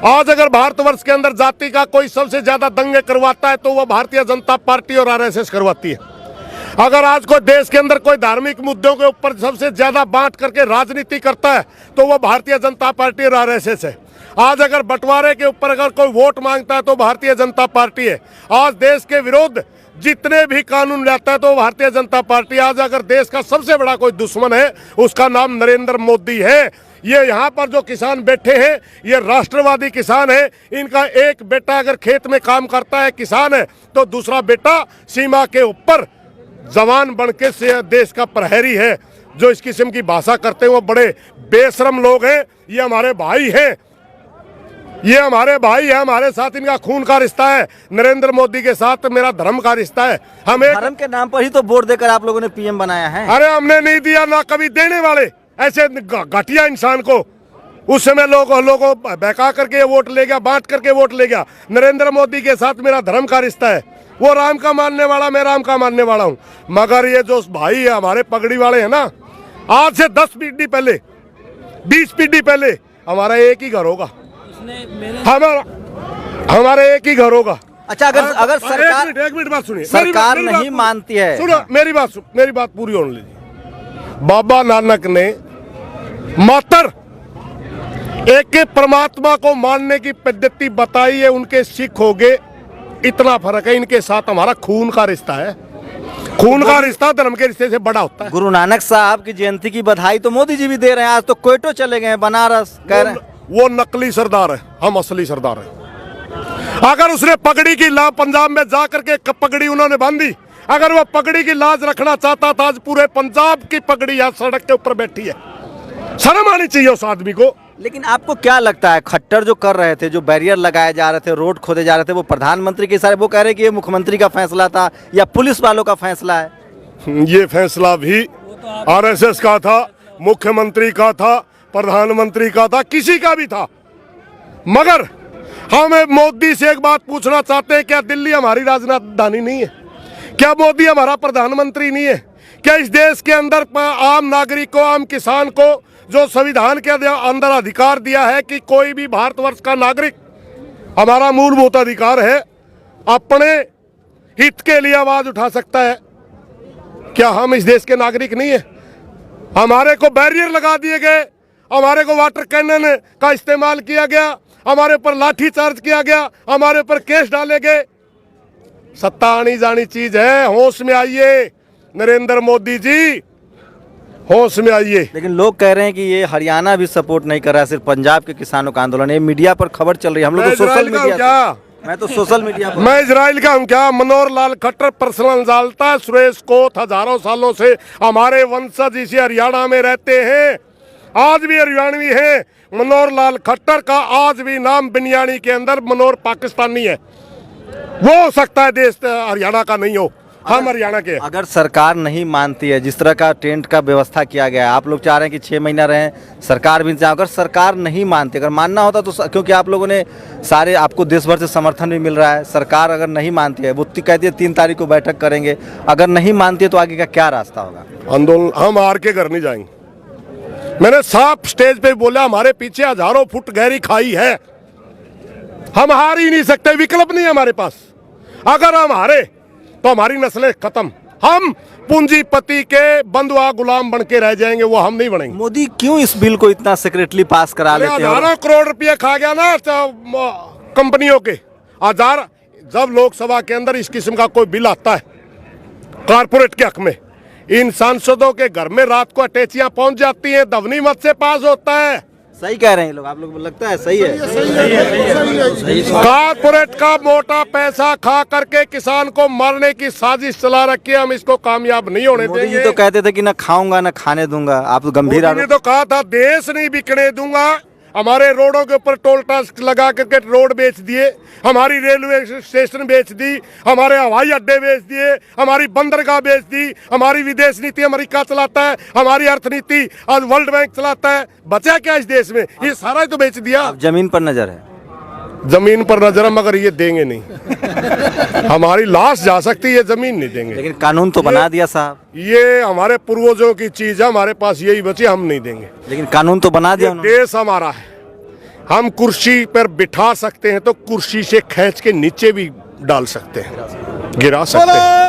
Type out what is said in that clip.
आज अगर भारतवर्ष के अंदर जाति का कोई सबसे ज्यादा दंगे करवाता है तो वो भारतीय जनता पार्टी और आरएसएस करवाती है। अगर आज कोई देश के अंदर कोई धार्मिक मुद्दों के ऊपर सबसे ज्यादा बांट करके राजनीति करता है तो वो भारतीय जनता पार्टी और आरएसएस है। आज अगर बंटवारे के ऊपर अगर कोई वोट मांगता है तो भारतीय जनता पार्टी है। आज देश के विरुद्ध जितने भी कानून लाता है तो भारतीय जनता पार्टी। आज अगर देश का सबसे बड़ा कोई दुश्मन है उसका नाम नरेंद्र मोदी है। ये यहाँ पर जो किसान बैठे हैं ये राष्ट्रवादी किसान है। इनका एक बेटा अगर खेत में काम करता है किसान है तो दूसरा बेटा सीमा के ऊपर जवान बन के देश का प्रहरी है। जो इस किस्म की भाषा करते हैं वो बड़े बेशरम लोग हैं। ये हमारे भाई हैं, ये हमारे भाई है, हमारे साथ इनका खून का रिश्ता है। नरेंद्र मोदी के साथ मेरा धर्म का रिश्ता है। हम एक धर्म के नाम पर ही तो वोट देकर आप लोगों ने पीएम बनाया है। अरे हमने नहीं दिया, ना कभी देने वाले। ऐसे घटिया इंसान को उस समय लोगों बहका करके वोट ले गया, बांट करके वोट ले गया। नरेंद्र मोदी के साथ मेरा धर्म का रिश्ता है। वो राम का मानने वाला, मैं राम का मानने वाला हूँ। मगर ये जो भाई है हमारे पगड़ी वाले है ना, आज से 10 पीढ़ी पहले, 20 पीढ़ी पहले हमारा एक ही घर होगा। हमारा एक ही घर होगा। अच्छा, अगर सरकार एक मिनट बात सुनिए, सरकार नहीं मानती है। सुनो मेरी बात पूरी होने लीजिए। बाबा नानक ने मात्र एक परमात्मा को मानने की पद्धति बताई है। उनके सिख हो गए, इतना फर्क है। इनके साथ हमारा खून का रिश्ता है। खून का रिश्ता धर्म के रिश्ते से बड़ा होता है। गुरु नानक साहब की जयंती की बधाई तो मोदी जी भी दे रहे हैं। आज तो क्वेटो चले गए, बनारस कह रहे हैं। वो नकली सरदार है, हम असली सरदार हैं। अगर उसने पगड़ी की लाज पंजाब में जा करके पगड़ी उन्होंने बांधी, अगर वो पगड़ी की लाज रखना चाहता था, आज पूरे पंजाब की पगड़ी यहाँ सड़क के ऊपर बैठी है। शर्म आनी चाहिए उस आदमी को। लेकिन आपको क्या लगता है, खट्टर जो कर रहे थे, जो बैरियर लगाए जा रहे थे, रोड खोदे जा रहे थे, वो प्रधानमंत्री के इशारे, वो कह रहे कि ये मुख्यमंत्री का फैसला था या पुलिस वालों का फैसला है? ये फैसला भी आरएसएस का था, मुख्यमंत्री का था, प्रधानमंत्री का था, किसी का भी था। मगर हम मोदी से एक बात पूछना चाहते हैं, क्या दिल्ली हमारी राजधानी नहीं है? क्या मोदी हमारा प्रधानमंत्री नहीं है? क्या इस देश के अंदर आम नागरिक को, आम किसान को जो संविधान के अंदर अधिकार दिया है कि कोई भी भारतवर्ष का नागरिक, हमारा मूलभूत अधिकार है, अपने हित के लिए आवाज उठा सकता है? क्या हम इस देश के नागरिक नहीं है? हमारे को बैरियर लगा दिए गए, हमारे को वाटर कैनन का इस्तेमाल किया गया, हमारे ऊपर लाठी चार्ज किया गया, हमारे ऊपर केस डाले गए। सत्ता आनी जानी चीज है, होश में आइए नरेंद्र मोदी जी, होश में आइए। लेकिन लोग कह रहे हैं कि ये हरियाणा भी सपोर्ट नहीं कर रहा है, सिर्फ पंजाब के किसानों का आंदोलन है। मीडिया पर खबर चल रही है, हम लोग तो सोशल मीडिया, मैं तो सोशल मीडिया पर, मैं इजराइल का हूँ क्या? मनोहर लाल खट्टर पर्सनल जानता है सुरेश को। हजारों सालों से हमारे वंशज इसी हरियाणा में रहते हैं, आज भी हरियाणवी है। मनोहर लाल खट्टर का आज भी नाम बिनियानी के अंदर मनोहर पाकिस्तानी है। वो हो सकता है देश हरियाणा का नहीं हो, हम हरियाणा के। अगर सरकार नहीं मानती है, जिस तरह का टेंट का व्यवस्था किया गया है, आप लोग चाह रहे हैं कि 6 महीना रहें, सरकार भी चाहे, अगर सरकार नहीं मानती, अगर मानना होता तो, क्योंकि आप लोगों ने सारे, आपको देश भर से समर्थन भी मिल रहा है, सरकार अगर नहीं मानती है, वो कहती है 3 तारीख को बैठक करेंगे, अगर नहीं मानती है तो आगे का क्या रास्ता होगा? आंदोलन, हम हार के घर नहीं जाएंगे। मैंने साफ स्टेज पे बोला, हमारे पीछे हजारों फुट गहरी खाई है, हम हार ही नहीं सकते, विकल्प नहीं है हमारे पास। अगर हम हारे तो हमारी नस्लें खत्म, हम पूंजीपति के बंधुआ गुलाम बन के रह जाएंगे, वो हम नहीं बनेंगे। मोदी क्यों इस बिल को इतना सेक्रेटली पास करा लेते हैं? हजारों करोड़ रुपये खा गया ना कंपनियों के। हजार, जब लोकसभा के अंदर इस किस्म का कोई बिल आता है कारपोरेट के हक में, इन सांसदों के घर में रात को अटैचियां पहुंच जाती हैं, ध्वनि मत से पास होता है। सही कह रहे हैं लोग, आप लोग लगता है सही है? कारपोरेट का मोटा पैसा खा करके किसान को मारने की साजिश चला रखी है, हम इसको कामयाब नहीं होने देंगे। मोदी जी तो कहते थे कि ना खाऊंगा ना खाने दूंगा, आप तो गंभीर मोदी ने तो कहा था देश नहीं बिकने दूंगा। हमारे रोडों के ऊपर टोल टैक्स लगा करके रोड बेच दिए, हमारी रेलवे स्टेशन बेच दी, हमारे हवाई अड्डे बेच दिए, हमारी बंदरगाह बेच दी, हमारी विदेश नीति अमेरिका चलाता है, हमारी अर्थनीति आज वर्ल्ड बैंक चलाता है। बचा क्या इस देश में? ये सारा ही तो बेच दिया। जमीन पर नजर है, जमीन पर नजर है, मगर ये देंगे नहीं। हमारी लाश जा सकती है, जमीन नहीं देंगे। लेकिन कानून तो बना दिया साहब। ये हमारे पूर्वजों की चीज है, हमारे पास यही बची, हम नहीं देंगे। लेकिन कानून तो बना दिया उन्होंने। देश हमारा है, हम कुर्सी पर बिठा सकते हैं तो कुर्सी से खींच के नीचे भी डाल सकते हैं, गिरा सकते हैं।